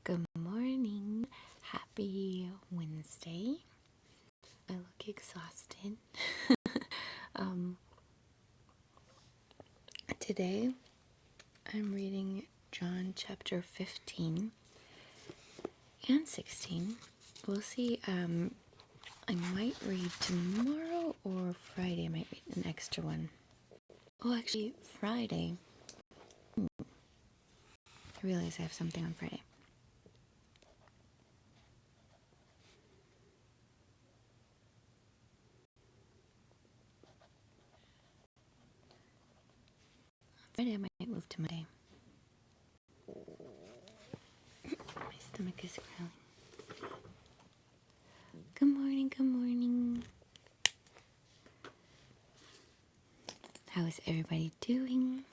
Good morning. Happy Wednesday. I look exhausted. um, Today I'm reading John chapter 15 and 16. We'll see. I might read tomorrow or Friday. I might read an extra one. Oh, actually, Friday. I realize I have something on Friday. Friday I might move to Monday. My stomach is growling. Good morning, good morning. How is everybody doing?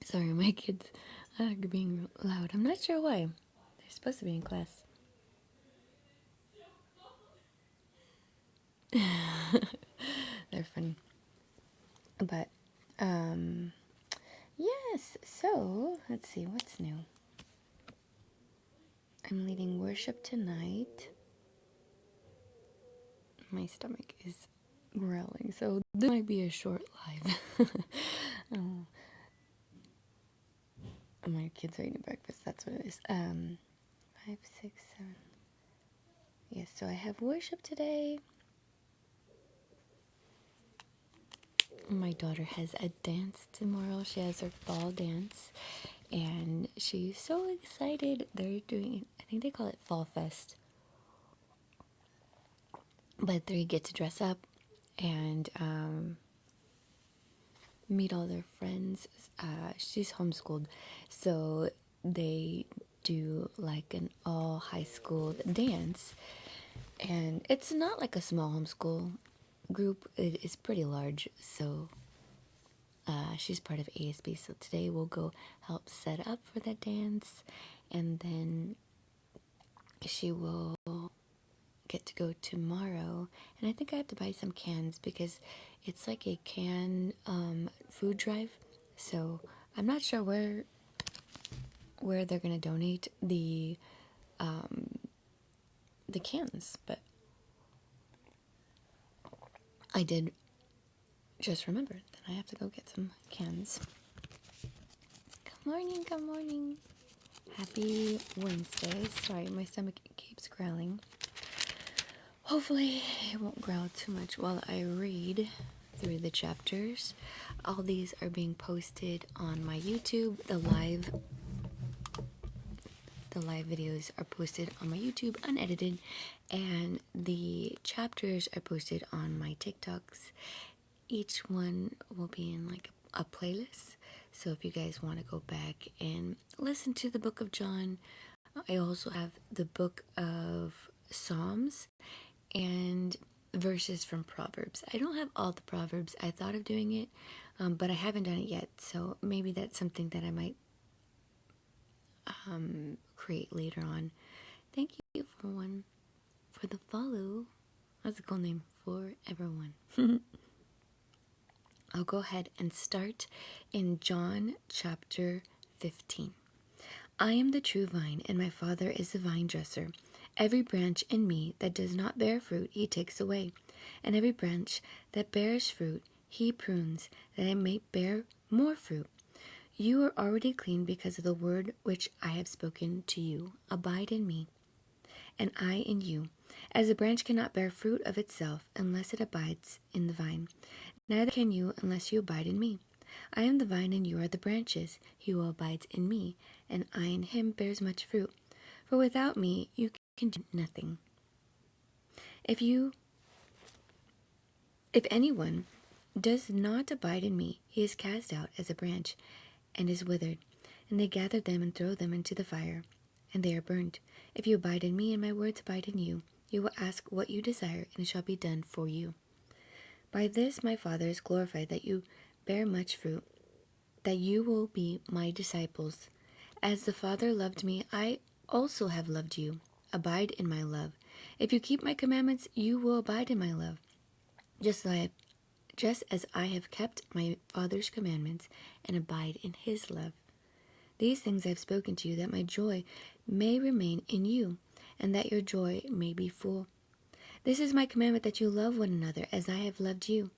Sorry, my kids are being loud. I'm not sure why. They're supposed to be in class. They're funny. But, yes, so, let's see, what's new? I'm leading worship tonight. My stomach is growling, so this might be a short live. Oh. My kids are eating breakfast, that's what it is. 5, 6, 7. Yes, so I have worship today. My daughter has a dance tomorrow. She has her fall dance, and she's so excited. They're doing, I think they call it Fall Fest, but they get to dress up and meet all their friends. She's homeschooled, so they do like an all high school dance, and it's not like a small homeschool group. It is pretty large, so she's part of ASB, so today we'll go help set up for that dance, and then she will get to go tomorrow. And I think I have to buy some cans because it's like a can food drive, so I'm not sure where they're gonna donate the cans, but I did just remember that I have to go get some cans. Good morning, good morning. Happy Wednesday. Sorry, my stomach keeps growling. Hopefully it won't growl too much while I read through the chapters. All these are being posted on my YouTube. The live videos are posted on my YouTube unedited, and the chapters are posted on my TikToks. Each one will be in like a playlist, so if you guys want to go back and listen to the book of John, I also have the book of Psalms and verses from Proverbs. I don't have all the Proverbs. I thought of doing it, but I haven't done it yet, so maybe that's something that I might create later on. Thank you for the follow. That's a cool name for everyone. I'll go ahead and start in John chapter 15. I am the true vine, and my Father is the vine dresser. Every branch in me that does not bear fruit, he takes away. And every branch that bears fruit, he prunes, that it may bear more fruit. You are already clean because of the word which I have spoken to you. Abide in me, and I in you. As a branch cannot bear fruit of itself unless it abides in the vine, neither can you unless you abide in me. I am the vine, and you are the branches. He who abides in me, and I in him, bears much fruit. For without me you can do nothing. If anyone does not abide in me, he is cast out as a branch and is withered, and they gather them and throw them into the fire, and they are burned. If you abide in me, and my words abide in you, you will ask what you desire, and it shall be done for you. By this my Father is glorified, that you bear much fruit, that you will be my disciples. As the Father loved me, I also have loved you. abide in my love. If you keep my commandments, you will abide in my love, just as I have kept my Father's commandments and abide in his love. These things I have spoken to you, that my joy may remain in you, and that your joy may be full. This is my commandment, that you love one another as I have loved you.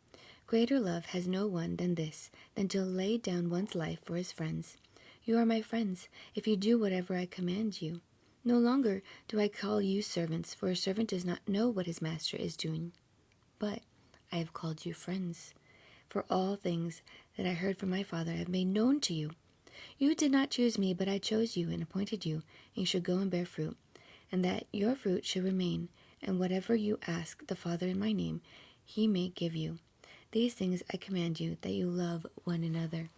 Greater love has no one than this, than to lay down one's life for his friends. You are my friends, if you do whatever I command you. No longer do I call you servants, for a servant does not know what his master is doing. But I have called you friends, for all things that I heard from my Father I have made known to you. You did not choose me, but I chose you and appointed you, and you should go and bear fruit, and that your fruit should remain, and whatever you ask the Father in my name, he may give you. These things I command you, that you love one another.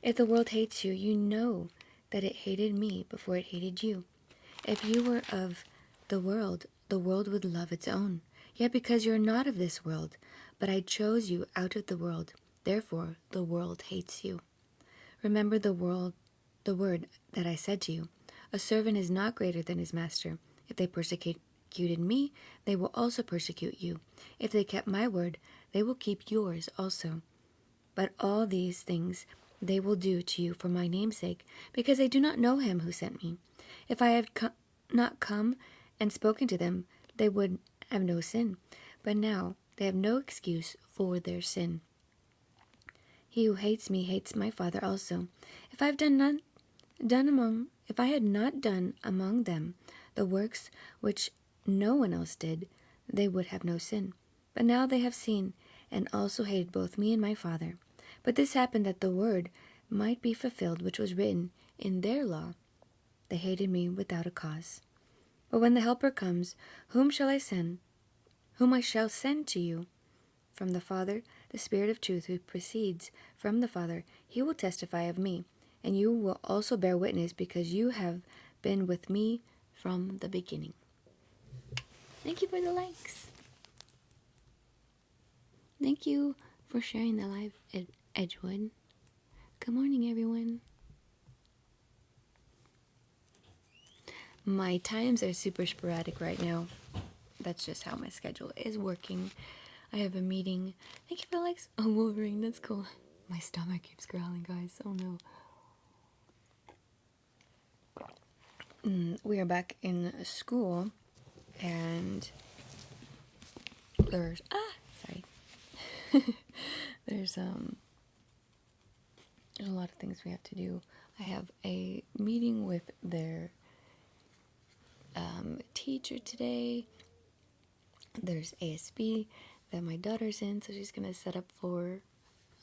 If the world hates you, you know that it hated me before it hated you. If you were of the world would love its own. Yet because you are not of this world, but I chose you out of the world, therefore the world hates you. Remember the word that I said to you. A servant is not greater than his master. If they persecuted me, they will also persecute you. If they kept my word, they will keep yours also. But all these things they will do to you for my name's sake, because they do not know him who sent me. If I had not come and spoken to them, they would have no sin. But now they have no excuse for their sin. He who hates me hates my Father also. If I had not done among them the works which no one else did, they would have no sin. But now they have seen, and also hated both me and my Father. But this happened that the word might be fulfilled which was written in their law. They hated me without a cause. But when the Helper comes, whom I shall send to you from the Father, the Spirit of truth who proceeds from the Father, he will testify of me, and you will also bear witness, because you have been with me from the beginning. Thank you for the likes. Thank you for sharing the live, Edgewood. Good morning, everyone. My times are super sporadic right now. That's just how my schedule is working. I have a meeting. Thank you for the likes. Oh, Wolverine, that's cool. My stomach keeps growling, guys. Oh no. We are back in school, and there's there's a lot of things we have to do. I have a meeting with their teacher today. There's ASB that my daughter's in, so she's gonna set up for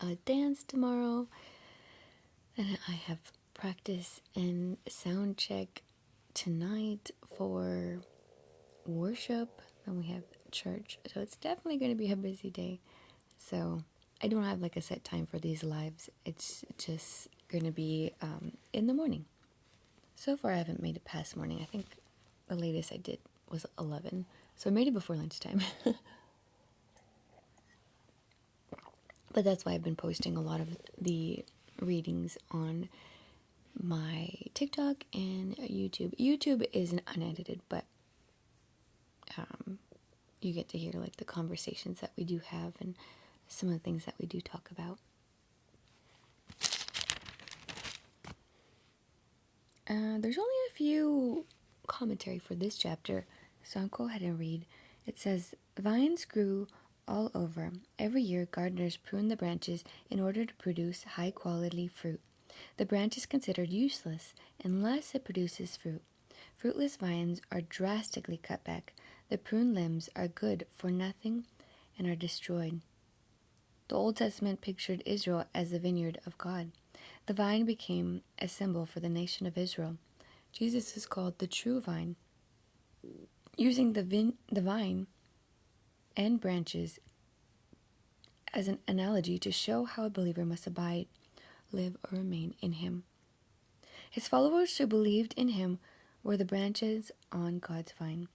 a dance tomorrow. And I have practice and sound check tonight for worship. Then we have church, so it's definitely going to be a busy day. So I don't have like a set time for these lives. It's just going to be in the morning. So far I haven't made it past morning. I think the latest I did was 11, so I made it before lunchtime. But that's why I've been posting a lot of the readings on my TikTok and YouTube. YouTube isn't unedited, but you get to hear like the conversations that we do have and some of the things that we do talk about. There's only a few commentary for this chapter, so I'll go ahead and read. It says, vines grew all over. Every year, gardeners prune the branches in order to produce high-quality fruit. The branch is considered useless unless it produces fruit. Fruitless vines are drastically cut back. The pruned limbs are good for nothing and are destroyed. The Old Testament pictured Israel as the vineyard of God. The vine became a symbol for the nation of Israel. Jesus is called the true vine. Using the vine and branches as an analogy to show how a believer must abide, live, or remain in him. His followers who believed in him were the branches on God's vine.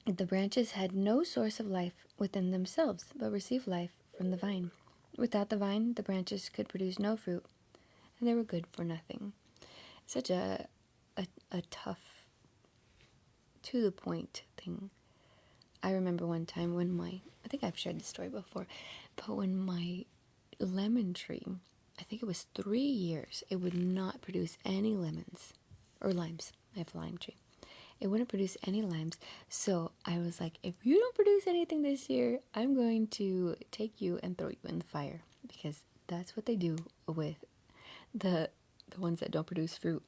The branches had no source of life within themselves, but received life from the vine. Without the vine, the branches could produce no fruit, and they were good for nothing. Such a tough to the point thing. I remember one time when I think I've shared this story before, but when my lemon tree, I think it was 3 years, it would not produce any lemons or limes. I have a lime tree. It wouldn't produce any limes. So I was like, if you don't produce anything this year, I'm going to take you and throw you in the fire, because that's what they do with the ones that don't produce fruit.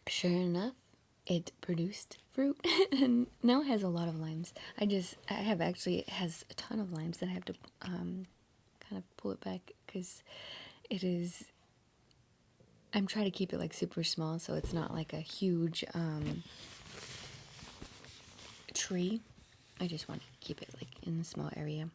Sure enough, it produced fruit and now it has a lot of limes. It has a ton of limes that I have to kind of pull it back because I'm trying to keep it like super small so it's not like a huge tree. I just want to keep it like in a small area.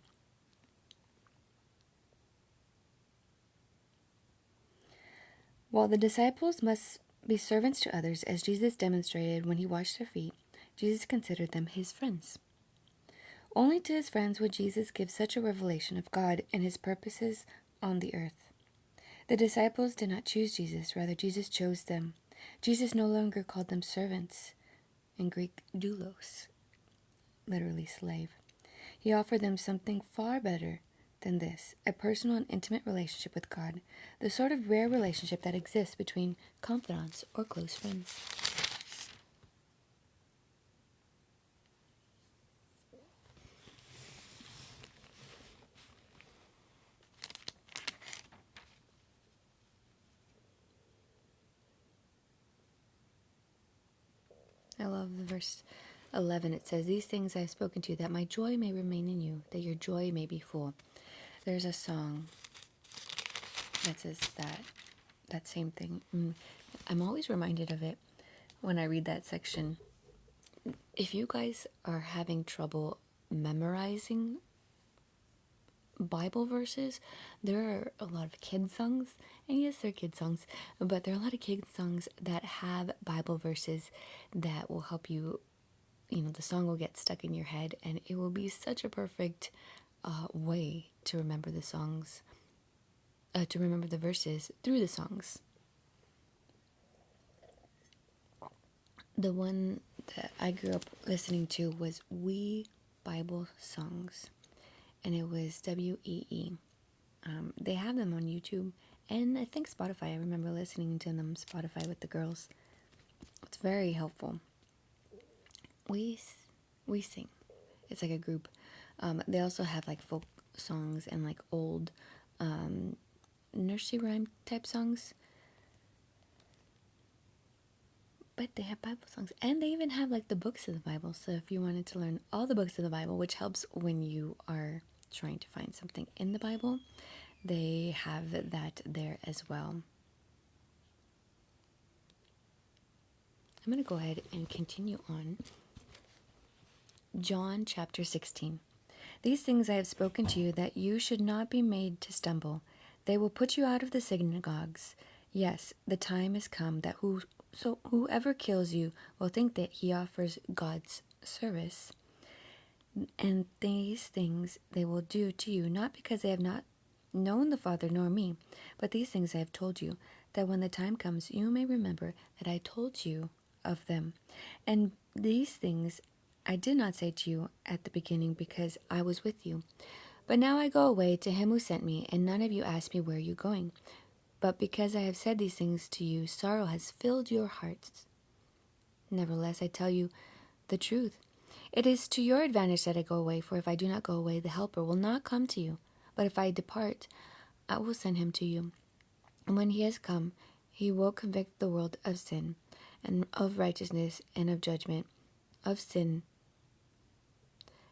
While the disciples must be servants to others, as Jesus demonstrated when he washed their feet, Jesus considered them his friends. Only to his friends would Jesus give such a revelation of God and his purposes on the earth. The disciples did not choose Jesus, rather Jesus chose them. Jesus no longer called them servants, in Greek doulos, literally slave. He offered them something far better than this, a personal and intimate relationship with God, the sort of rare relationship that exists between confidants or close friends. I love the verse 11. It says, "These things I have spoken to you, that my joy may remain in you, that your joy may be full." There's a song that says that same thing. I'm always reminded of it when I read that section. If you guys are having trouble memorizing Bible verses, there are a lot of kids songs, and yes, they're kids songs, but there are a lot of kids songs that have Bible verses that will help you. The song will get stuck in your head, and it will be such a perfect way to remember the songs, to remember the verses through the songs. The one that I grew up listening to was We Bible Songs, and it was WEE. They have them on YouTube, and I think Spotify. I remember listening to them Spotify with the girls. It's very helpful. We sing. It's like a group. They also have like folk songs and like old nursery rhyme type songs. But they have Bible songs, and they even have like the books of the Bible. So if you wanted to learn all the books of the Bible, which helps when you are trying to find something in the Bible, they have that there as well. I'm going to go ahead and continue on. John chapter 16. "These things I have spoken to you, that you should not be made to stumble. They will put you out of the synagogues. Yes, the time is come that whoever kills you will think that he offers God's service. And these things they will do to you, not because they have not known the Father nor me, but these things I have told you, that when the time comes you may remember that I told you of them. And these things I did not say to you at the beginning, because I was with you. But now I go away to him who sent me, and none of you ask me, where are you going? But because I have said these things to you, sorrow has filled your hearts. Nevertheless, I tell you the truth. It is to your advantage that I go away, for if I do not go away, the Helper will not come to you. But if I depart, I will send him to you. And when he has come, he will convict the world of sin, and of righteousness, and of judgment. Of sin,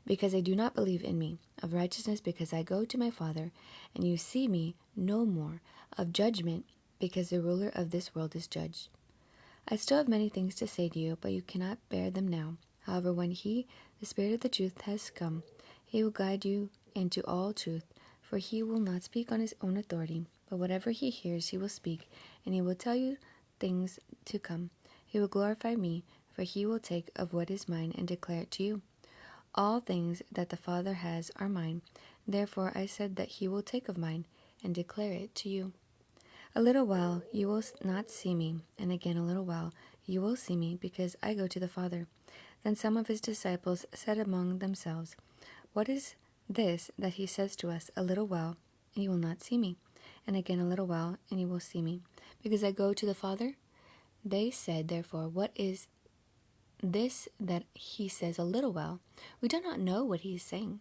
because they do not believe in me. Of righteousness, because I go to my Father, and you see me no more. Of judgment, because the ruler of this world is judged. I still have many things to say to you, but you cannot bear them now. However, when he, the Spirit of the truth, has come, he will guide you into all truth, for he will not speak on his own authority, but whatever he hears he will speak, and he will tell you things to come. He will glorify me, for he will take of what is mine and declare it to you. All things that the Father has are mine. Therefore I said that he will take of mine and declare it to you. A little while you will not see me, and again a little while you will see me, because I go to the Father. Then some of his disciples said among themselves, What is this that he says to us, A little while, and you will not see me, and again a little while, and you will see me, because I go to the Father? They said, therefore, What is this that he says, A little while? We do not know what he is saying.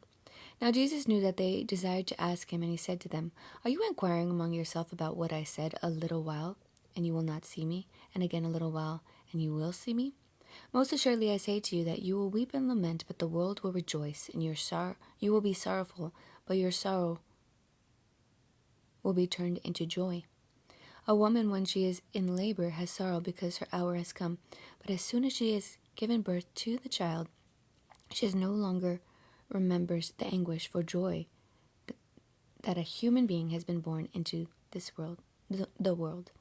Now Jesus knew that they desired to ask him, and he said to them, Are you inquiring among yourself about what I said, A little while, and you will not see me, and again a little while, and you will see me? Most assuredly I say to you that you will weep and lament, but the world will rejoice, and you will be sorrowful, but your sorrow will be turned into joy. A woman, when she is in labor, has sorrow because her hour has come, but as soon as she has given birth to the child, she no longer remembers the anguish for joy that a human being has been born into this world, the world.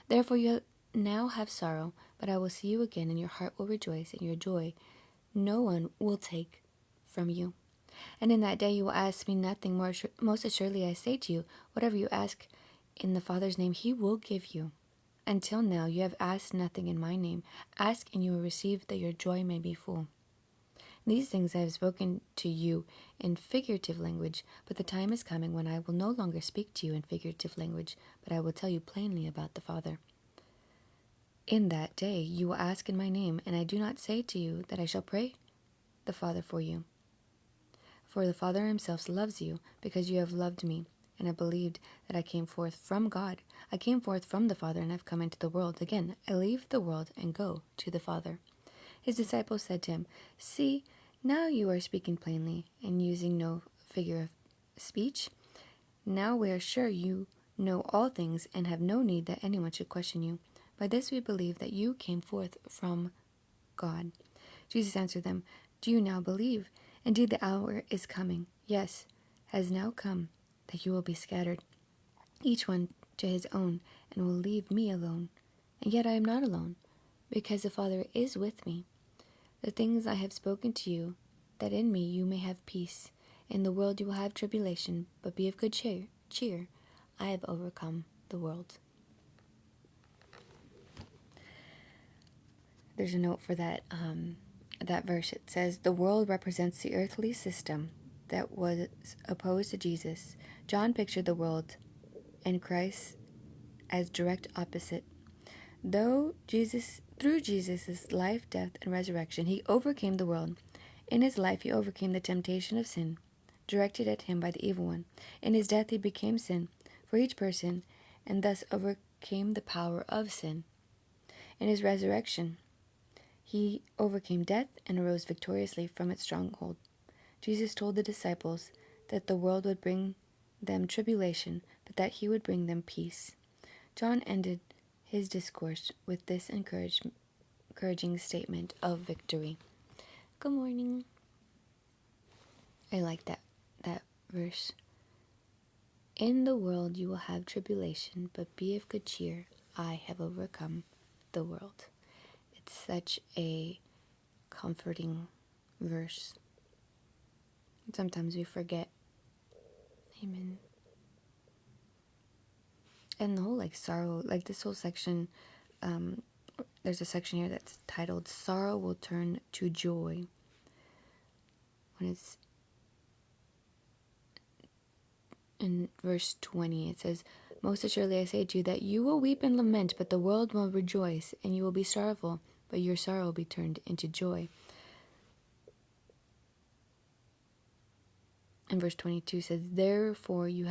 Therefore you now have sorrow, but I will see you again, and your heart will rejoice, and your joy no one will take from you. And in that day you will ask me nothing more. Most assuredly I say to you, whatever you ask in the Father's name, he will give you. Until now you have asked nothing in my name. Ask, and you will receive, that your joy may be full. These things I have spoken to you in figurative language, but the time is coming when I will no longer speak to you in figurative language, but I will tell you plainly about the Father. In that day you will ask in my name, and I do not say to you that I shall pray the Father for you. For the Father himself loves you, because you have loved me, and have believed that I came forth from God. I came forth from the Father, and have come into the world. Again, I leave the world and go to the Father. His disciples said to him, See, now you are speaking plainly, and using no figure of speech. Now we are sure you know all things, and have no need that anyone should question you. By this we believe that you came forth from God. Jesus answered them, Do you now believe? Indeed, the hour is coming, yes, has now come, that you will be scattered, each one to his own, and will leave me alone. And yet I am not alone, because the Father is with me. The things I have spoken to you, that in me you may have peace. In the world you will have tribulation, but be of good cheer. I have overcome the world. There's a note for that verse. It says, the world represents the earthly system that was opposed to Jesus. John pictured the world and Christ as direct opposite. Through Jesus' life, death, and resurrection, he overcame the world. In his life, he overcame the temptation of sin, directed at him by the evil one. In his death, he became sin for each person, and thus overcame the power of sin. In his resurrection, he overcame death and arose victoriously from its stronghold. Jesus told the disciples that the world would bring them tribulation, but that he would bring them peace. John ended his discourse with this encouraging statement of victory. Good morning. I like that verse. In the world you will have tribulation, but be of good cheer. I have overcome the world. It's such a comforting verse. Sometimes we forget. Amen. And the whole sorrow, this whole section, there's a section here that's titled Sorrow Will Turn to Joy. When it's in verse 20, it says, Most assuredly I say to you that you will weep and lament, but the world will rejoice, and you will be sorrowful, but your sorrow will be turned into joy. And verse 22 says, Therefore you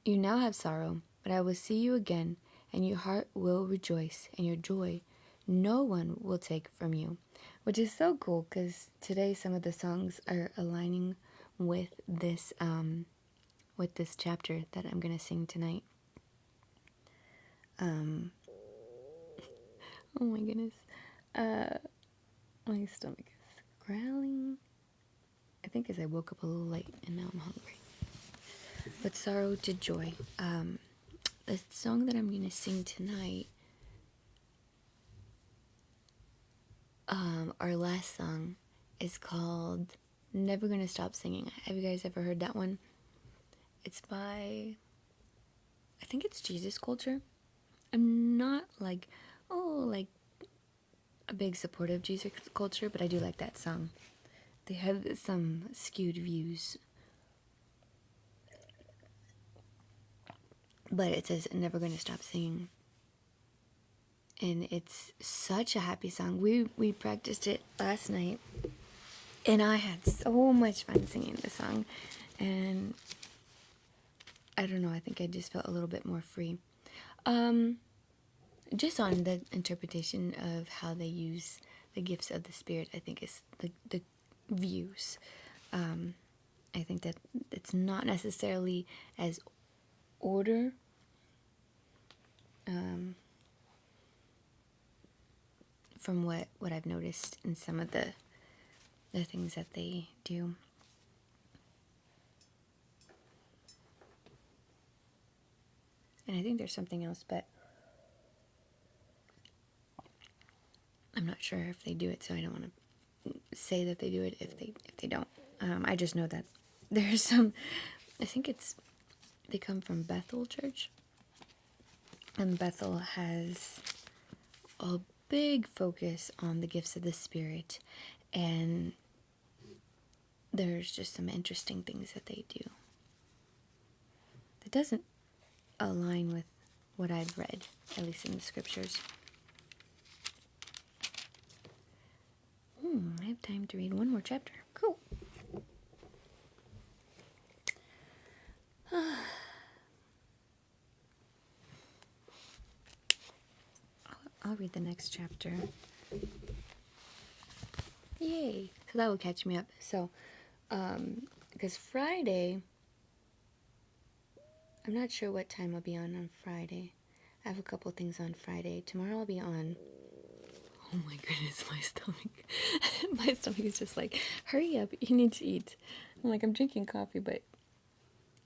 now have sorrow, but I will see you again, and your heart will rejoice, and your joy no one will take from you. Which is so cool, because today some of the songs are aligning with this chapter that I'm going to sing tonight. Oh my goodness. My stomach is growling. I think as I woke up a little late and now I'm hungry. But sorrow to joy. The song that I'm going to sing tonight, our last song, is called Never Gonna Stop Singing. Have you guys ever heard that one? It's by I think it's Jesus culture. I'm not like, like a big supporter of Jesus culture, but I do like that song. They have some skewed views. But it says, "Never Gonna Stop Singing." And it's such a happy song. We practiced it last night, and I had so much fun singing the song. And I don't know, I think I just felt a little bit more free. Just on the interpretation of how they use the gifts of the Spirit, I think is the views. I think that it's not necessarily as order. From what I've noticed in some of the things that they do. And I think there's something else, but I'm not sure if they do it, so I don't want to say that they do it if they don't. I just know that there's some, I think they come from Bethel Church. And Bethel has a big focus on the gifts of the Spirit, and there's just some interesting things that they do. It doesn't align with what I've read, at least in the scriptures. I have time to read one more chapter. Cool. I'll read the next chapter. Yay! So that will catch me up. So, because Friday, I'm not sure what time I'll be on Friday. I have a couple things on Friday. Tomorrow I'll be on. Oh my goodness, my stomach. My stomach is just like, hurry up, you need to eat. I'm like, I'm drinking coffee, but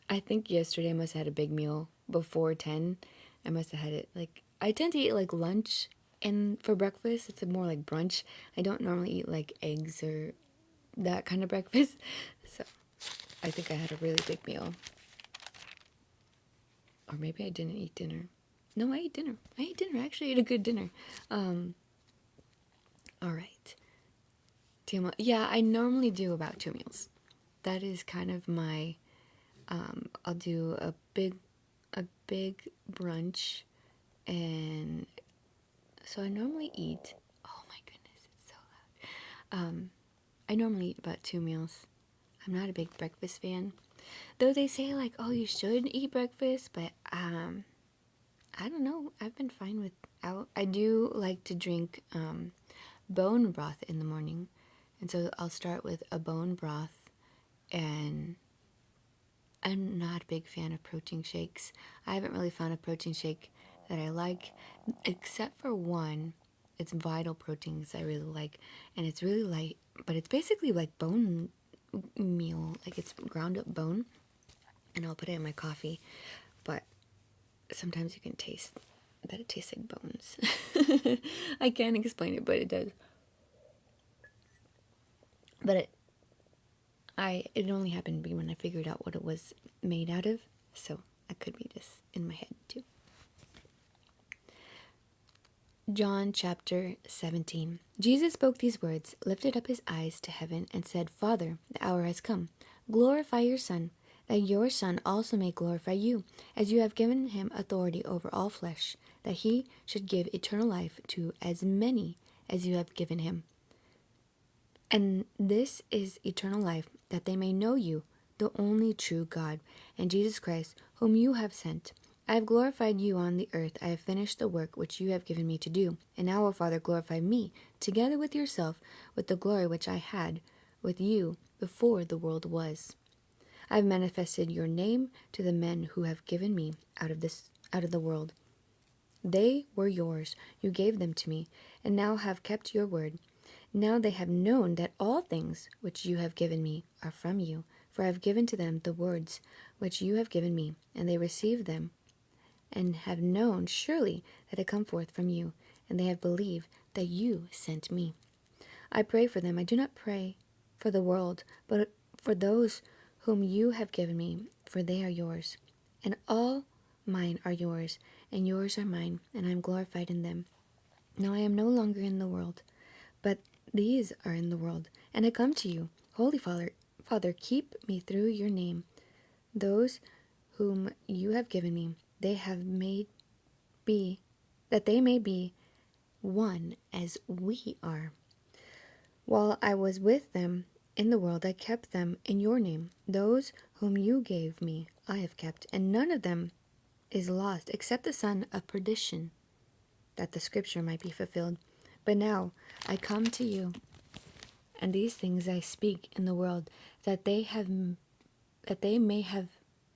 I think yesterday I must have had a big meal before 10. I must have had it like, I tend to eat like lunch and for breakfast. It's more like brunch. I don't normally eat like eggs or that kind of breakfast. So I think I had a really big meal. Or maybe I didn't eat dinner. No, I ate dinner. I actually ate a good dinner. All right. Yeah, I normally do about 2 meals. That is kind of my, I'll do a big brunch, and so I normally eat, oh my goodness, it's so loud. I normally eat about 2 meals. I'm not a big breakfast fan. Though they say like, oh, you should eat breakfast, but I don't know. I've been fine without. I do like to drink bone broth in the morning. And so I'll start with a bone broth, and I'm not a big fan of protein shakes. I haven't really found a protein shake that I like, except for one. It's Vital Proteins I really like, and it's really light, but it's basically like bone meal, like it's ground up bone, and I'll put it in my coffee, but sometimes you can taste that it tastes like bones. I can't explain it, but it does. But it only happened to be when I figured out what it was made out of, so I could be just in my head too. John chapter 17. Jesus spoke these words, lifted up his eyes to heaven, and said, Father, the hour has come. Glorify your Son, that your Son also may glorify you, as you have given him authority over all flesh, that he should give eternal life to as many as you have given him. And this is eternal life, that they may know you, the only true God, and Jesus Christ, whom you have sent. I have glorified you on the earth. I have finished the work which you have given me to do. And now, O Father, glorify me, together with yourself, with the glory which I had with you before the world was. I have manifested your name to the men who have given me out of the world. They were yours. You gave them to me, and now have kept your word. Now they have known that all things which you have given me are from you, for I have given to them the words which you have given me, and they received them, and have known surely that I come forth from you, and they have believed that you sent me. I pray for them. I do not pray for the world, but for those whom you have given me, for they are yours. And all mine are yours, and yours are mine, and I am glorified in them. Now I am no longer in the world, but these are in the world, and I come to you. Holy Father, keep me through your name. Those whom you have given me, they have made be, that they may be one as we are. While I was with them in the world, I kept them in your name. Those whom you gave me, I have kept, and none of them is lost except the son of perdition, that the scripture might be fulfilled. But now I come to you, and these things I speak in the world, that they may have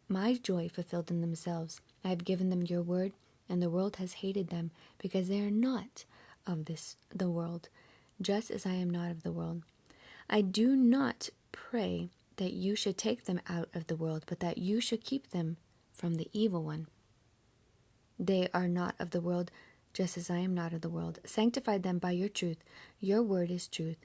my joy fulfilled in themselves. I have given them your word, and the world has hated them, because they are not of the world, just as I am not of the world. I do not pray that you should take them out of the world, but that you should keep them from the evil one. They are not of the world, just as I am not of the world. Sanctify them by your truth. Your word is truth.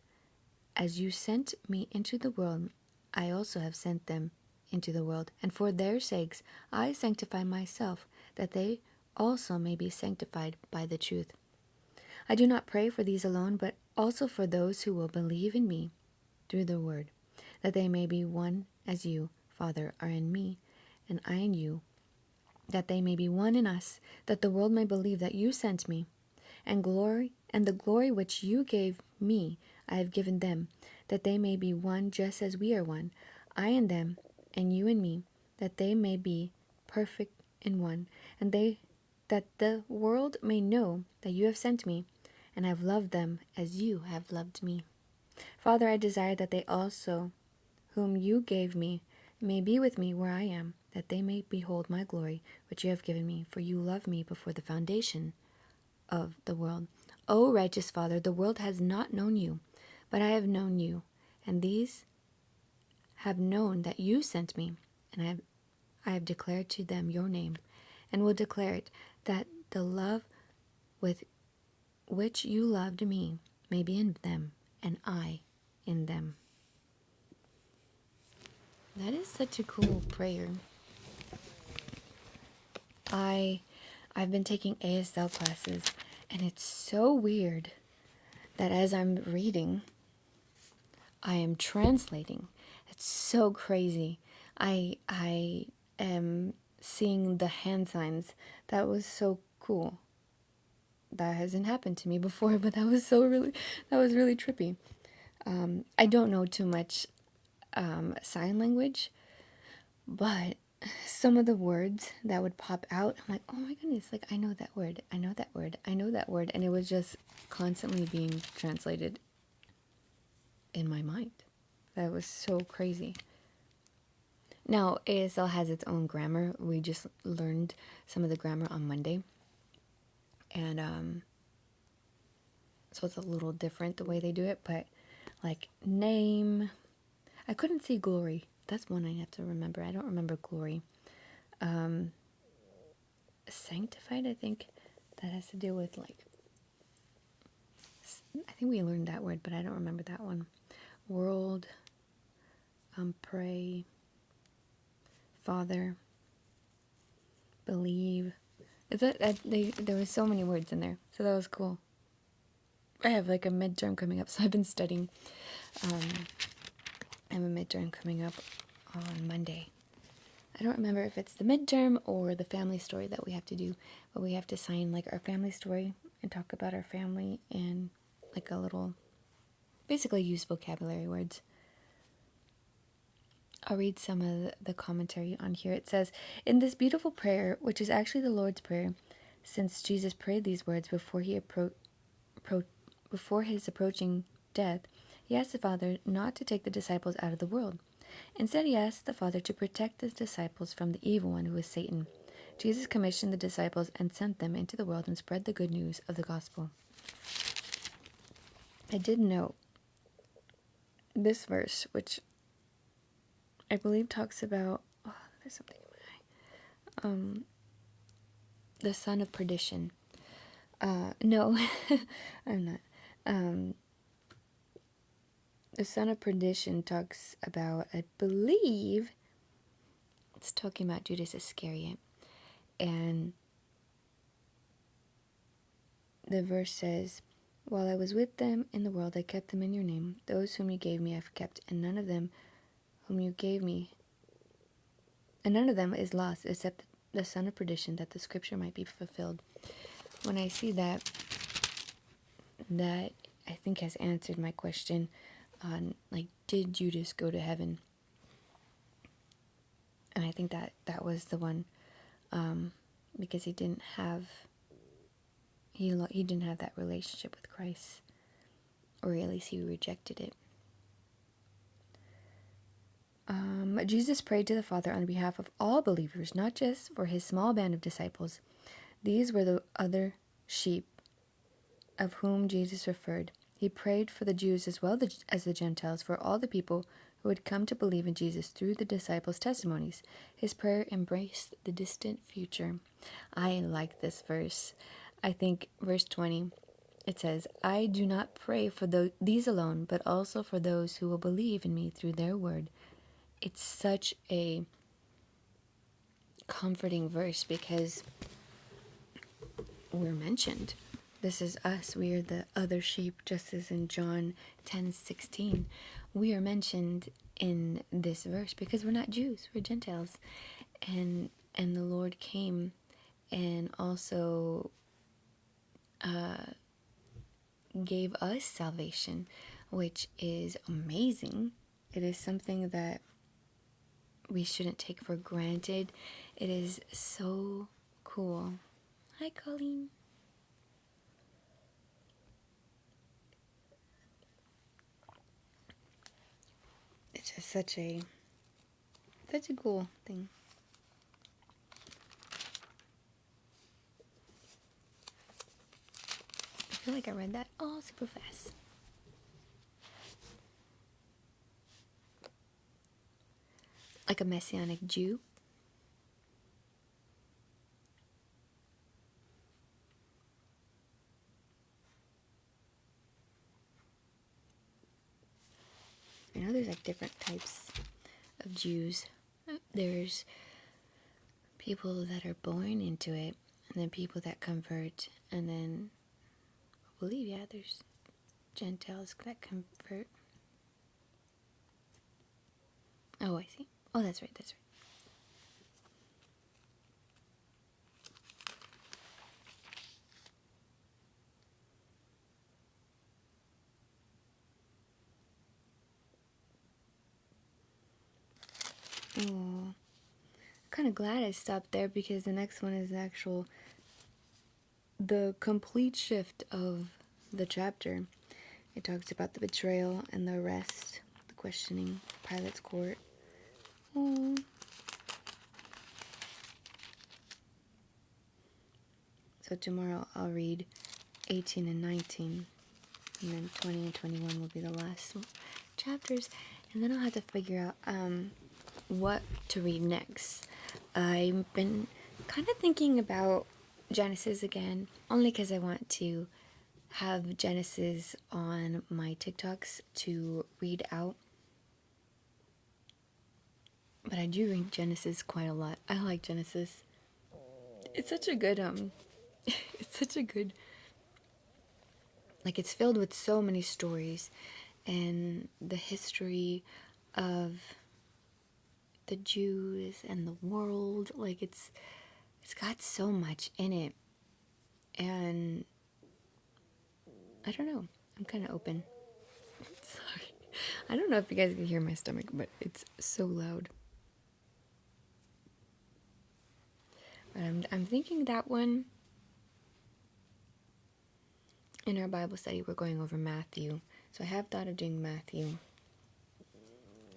As you sent me into the world, I also have sent them into the world. And for their sakes I sanctify myself, that they also may be sanctified by the truth. I do not pray for these alone, but also for those who will believe in me through the word, that they may be one as you, Father, are in me, and I in you, that they may be one in us, that the world may believe that you sent me. And the glory which you gave me I have given them, that they may be one just as we are one, I in them, and you in me, that they may be perfect in one, and that the world may know that you have sent me, and have loved them as you have loved me. Father, I desire that they also, whom you gave me, may be with me where I am, that they may behold my glory, which you have given me, for you loved me before the foundation of the world. O righteous Father, the world has not known you, but I have known you, and these have known that you sent me, and I have declared to them your name, and will declare it, that the love with which you loved me may be in them, and I in them. That is such a cool prayer. I've been taking ASL classes, and it's so weird that as I'm reading, I am translating. It's so crazy. I am seeing the hand signs. That was so cool. That hasn't happened to me before, but that was really trippy. I don't know too much sign language, but some of the words that would pop out, I'm like, oh my goodness, like I know that word, I know that word, I know that word, and it was just constantly being translated in my mind. That was so crazy. Now, ASL has its own grammar. We just learned some of the grammar on Monday, and so it's a little different the way they do it, but like name, I couldn't see glory. That's one I have to remember. I don't remember glory. Sanctified, I think that has to do with like, I think we learned that word, but I don't remember that one. World, pray, Father, believe. Is that there were so many words in there, so that was cool. I have like a midterm coming up, so I've been studying. I have a midterm coming up on Monday. I don't remember if it's the midterm or the family story that we have to do, but we have to sign like our family story and talk about our family and like a little, basically use vocabulary words. I'll read some of the commentary on here. It says, in this beautiful prayer, which is actually the Lord's Prayer, since Jesus prayed these words before his approaching death, he asked the Father not to take the disciples out of the world. Instead, he asked the Father to protect the disciples from the evil one, who is Satan. Jesus commissioned the disciples and sent them into the world and spread the good news of the gospel. I did note this verse, which I believe talks about, there's something in my eye. The son of perdition. No, I'm not. The son of perdition talks about, I believe, it's talking about Judas Iscariot. And the verse says, while I was with them in the world, I kept them in your name. Those whom you gave me I've kept, and none of them whom you gave me, and none of them is lost, except the son of perdition, that the scripture might be fulfilled. When I see that, that I think has answered my question on, like, did Judas go to heaven? And I think that was the one, because he didn't have that relationship with Christ, or at least he rejected it. Jesus prayed to the Father on behalf of all believers, not just for his small band of disciples. These were the other sheep of whom Jesus referred. He prayed for the Jews as well as the Gentiles, for all the people who would come to believe in Jesus through the disciples' testimonies. His prayer embraced the distant future. I like this verse. I think verse 20, it says, I do not pray for these alone, but also for those who will believe in me through their word. It's such a comforting verse because we're mentioned. This is us. We are the other sheep, just as in John 10:16. We are mentioned in this verse because we're not Jews, we're Gentiles. And the Lord came and also gave us salvation, which is amazing. It is something that we shouldn't take for granted. It is so cool. Hi, Colleen. It's just such a cool thing. I feel like I read that all super fast. Like a Messianic Jew. I know there's like different types of Jews. There's people that are born into it, and then people that convert, and then I believe, yeah, there's Gentiles that convert. Oh, I see. Oh, that's right, that's right. Oh, kind of glad I stopped there because the next one is the complete shift of the chapter. It talks about the betrayal and the arrest, the questioning, Pilate's court. Oh. So tomorrow I'll read 18 and 19, and then 20 and 21 will be the last chapters, and then I'll have to figure out what to read next. I've been kind of thinking about Genesis again, only because I want to have Genesis on my TikToks to read out. But I do read Genesis quite a lot. I like Genesis. It's such a good like, it's filled with so many stories and the history of the Jews and the world. Like, it's got so much in it, and I don't know, I'm kind of open. Sorry, I don't know if you guys can hear my stomach, but it's so loud. But I'm thinking that one, in our Bible study we're going over Matthew, so I have thought of doing Matthew.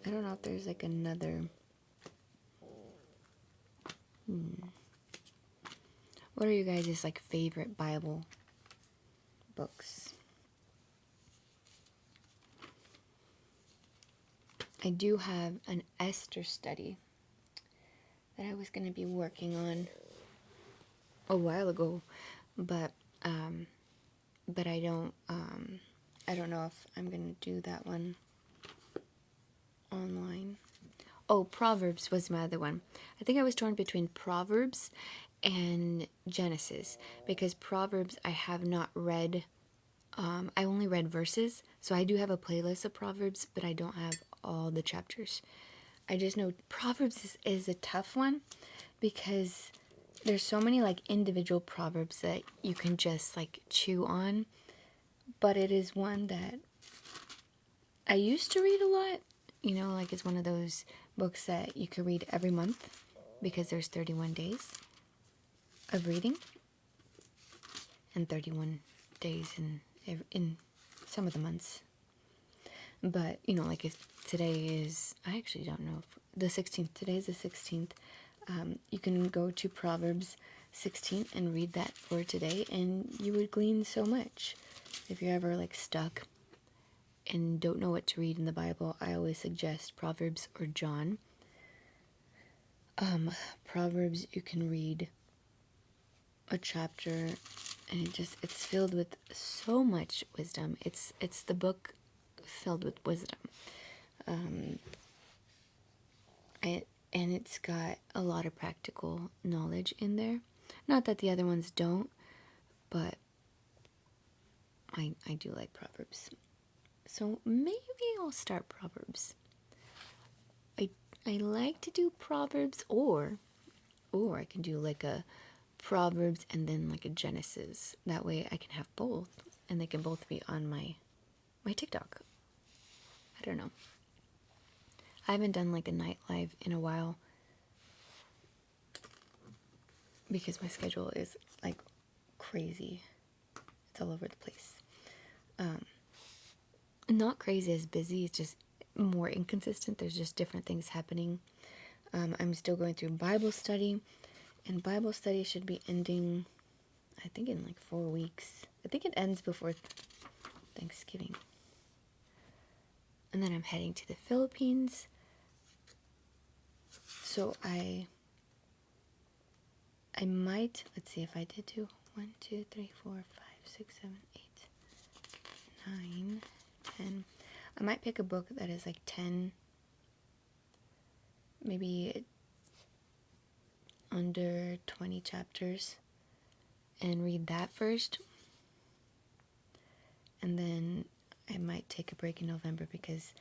I don't know if there's like another What are you guys' like favorite Bible books? I do have an Esther study that I was going to be working on a while ago, but I don't know if I'm going to do that one online. Oh, Proverbs was my other one. I think I was torn between Proverbs and Genesis, because Proverbs I have not read. I only read verses, so I do have a playlist of Proverbs, but I don't have all the chapters. I just know Proverbs is a tough one because there's so many like individual proverbs that you can just like chew on, but it is one that I used to read a lot. You know, like it's one of those books that you could read every month because there's 31 days of reading and 31 days in some of the months. But, you know, like if today is, I actually don't know, if the 16th, today is the 16th. You can go to Proverbs 16 and read that for today, and you would glean so much. If you're ever like stuck and don't know what to read in the Bible, I always suggest Proverbs or John. Proverbs, you can read a chapter and it's filled with so much wisdom. It's the book filled with wisdom. And it's got a lot of practical knowledge in there. Not that the other ones don't, but I do like Proverbs. So maybe I'll start Proverbs. I like to do Proverbs, or I can do like a Proverbs and then like a Genesis. That way I can have both, and they can both be on my TikTok. I don't know. I haven't done like a night live in a while because my schedule is like crazy. It's all over the place. Not crazy as busy, it's just more inconsistent. There's just different things happening. I'm still going through Bible study, and Bible study should be ending, I think, in like 4 weeks. I think it ends before Thanksgiving. And then I'm heading to the Philippines. So I might, let's see if I did do 1, 2, 3, 4, 5, 6, 7, 8, 9, 10. I might pick a book that is like 10, maybe under 20 chapters, and read that first. And then I might take a break in November because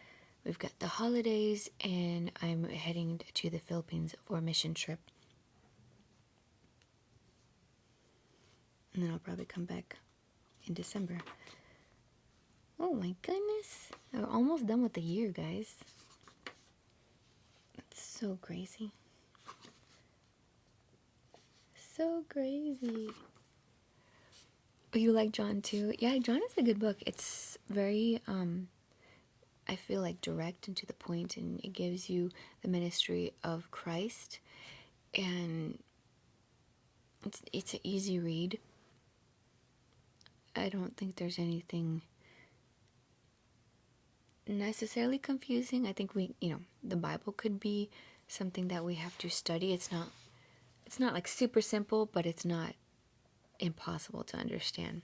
we've got the holidays and I'm heading to the Philippines for a mission trip. And then I'll probably come back in December. Oh my goodness. We're almost done with the year, guys. It's so crazy. So crazy. Oh, you like John too? Yeah, John is a good book. It's very, I feel like direct and to the point, and it gives you the ministry of Christ. And it's an easy read. I don't think there's anything necessarily confusing. I think the Bible could be something that we have to study. It's not like super simple, but it's not impossible to understand.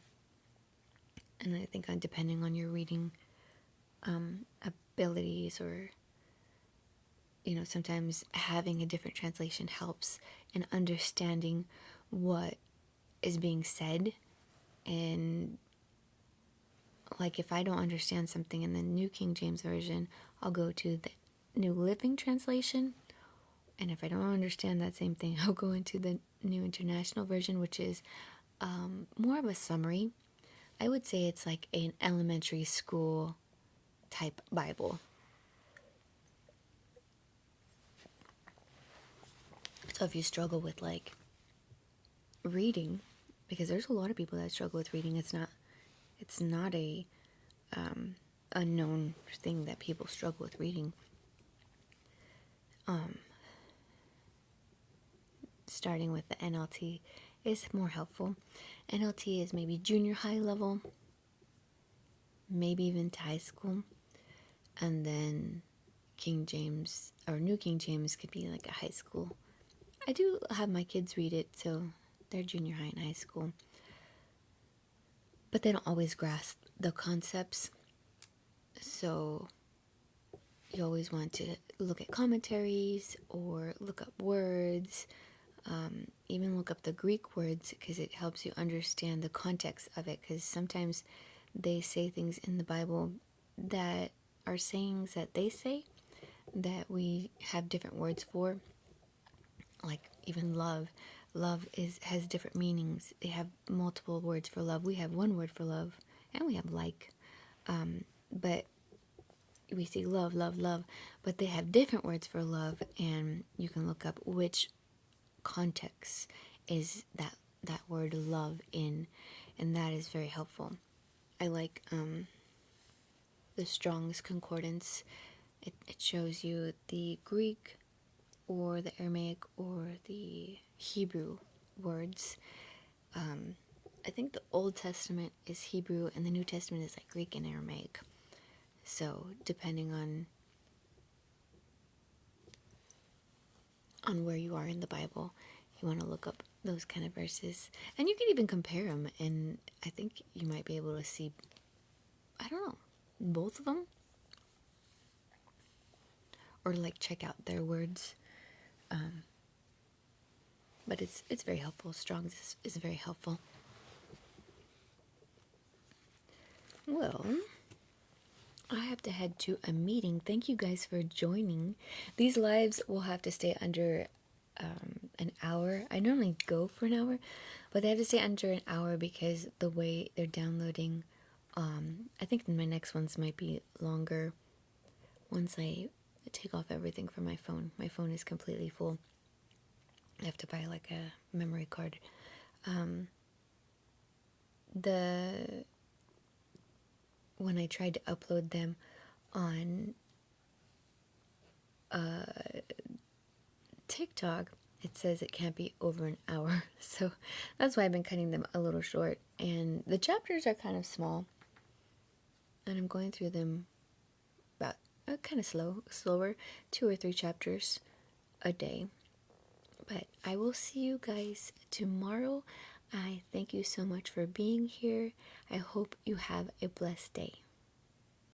And I think depending on your reading abilities, or sometimes having a different translation helps in understanding what is being said. And like if I don't understand something in the New King James Version, I'll go to the New Living Translation. And if I don't understand that same thing, I'll go into the New International Version, which is more of a summary. I would say it's like an elementary school type Bible. So if you struggle with like reading, because there's a lot of people that struggle with reading, it's not a unknown thing that people struggle with reading. Starting with the NLT is more helpful. NLT is maybe junior high level, maybe even to high school, and then King James or New King James could be like a high school. I do have my kids read it, so they're junior high and high school, but they don't always grasp the concepts, so you always want to look at commentaries or look up words, Even look up the Greek words, because it helps you understand the context of it, because sometimes they say things in the Bible that are sayings that they say that we have different words for, like even love. Love has different meanings. They have multiple words for love. We have one word for love, and we have like, but we say love, love, love, but they have different words for love, and you can look up which context is that word love in, and that is very helpful. I like the Strong's Concordance. It shows you the Greek or the Aramaic or the Hebrew words. I think the Old Testament is Hebrew and the New Testament is like Greek and Aramaic. So depending on where you are in the Bible, you want to look up those kind of verses, and you can even compare them, and I think you might be able to see, I don't know, both of them, or like check out their words. But it's very helpful. Strong's is very helpful. Well, I have to head to a meeting. Thank you guys for joining. These lives will have to stay under an hour. I normally go for an hour, but they have to stay under an hour because the way they're downloading, I think my next ones might be longer once I take off everything from my phone. My phone is completely full. I have to buy like a memory card. When I tried to upload them on TikTok, it says it can't be over an hour. So that's why I've been cutting them a little short. And the chapters are kind of small. And I'm going through them about kind of slower, 2 or 3 chapters a day. But I will see you guys tomorrow. I thank you so much for being here. I hope you have a blessed day.